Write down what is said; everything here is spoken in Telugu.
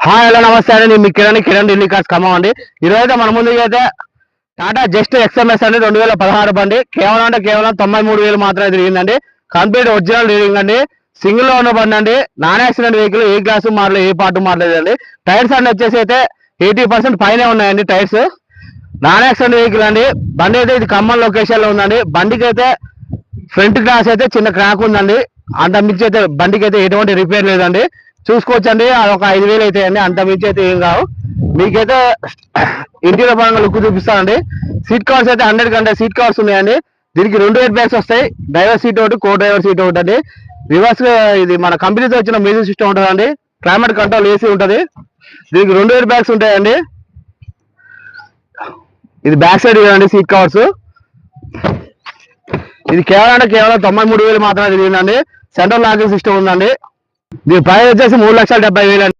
హాయ్ హలో నమస్తే అండి. నేను మీ కిరణ్ ఢిల్లీ కార్స్ ఖమ్మం అండి. ఈరోజు అయితే మన ముందుకు అయితే టాటా జస్ట్ XMS అండి 2016 బండి కేవలం అంటే కేవలం 93,000 మాత్రమే తిరిగిందండి. కంప్లీట్ ఒరిజినల్ రీడింగ్ అండి. సింగిల్ లో ఉన్న బండి అండి. నాన్ యాక్సిడెంట్ వెహికల్, ఏ గ్లాసు మారలేదు, ఏ పార్ట్ మారలేదండి. టైర్స్ అన్ని వచ్చేసి అయితే 80% పైనే ఉన్నాయండి టైర్స్. నాన్ యాక్సిడెంట్ వెహికల్ అండి. బండి అయితే ఇది ఖమ్మం లొకేషన్ లో ఉందండి. బండికి అయితే ఫ్రంట్ గ్లాస్ అయితే చిన్న క్రాక్ ఉందండి. అంత మించి అయితే బండికి అయితే ఎటువంటి రిపేర్ లేదండి. చూసుకోవచ్చండి, అది ఒక 5,000 అయితే అండి, అంత మించి అయితే ఏం కావు. మీకైతే ఇంటీరియర్ పరంగా లుక్ చూపిస్తానండి. సీట్ కవర్స్ అయితే 100 సీట్ కవర్స్ ఉన్నాయండి. దీనికి 2 ఎయిర్ బ్యాగ్స్ వస్తాయి. డ్రైవర్ సీట్ ఒకటి, కో డ్రైవర్ సీట్ ఒకటి అండి. రివర్స్ ఇది మన కంపెనీతో వచ్చిన మ్యూజిక్ సిస్టమ్ ఉంటుందండి. క్లైమేట్ కంట్రోల్ ఏసీ ఉంటుంది. దీనికి 2 ఎయిర్ బ్యాగ్స్ ఉంటాయండి. ఇది బ్యాక్ సైడ్ అండి సీట్ కవర్స్. ఇది కేవలం 93,000 మాత్రమే తిరిగిందండి. సెంట్రల్ లాకింగ్ సిస్టమ్ ఉందండి. దీని ప్రైస్ వచ్చేసి 3,70,000 అండి.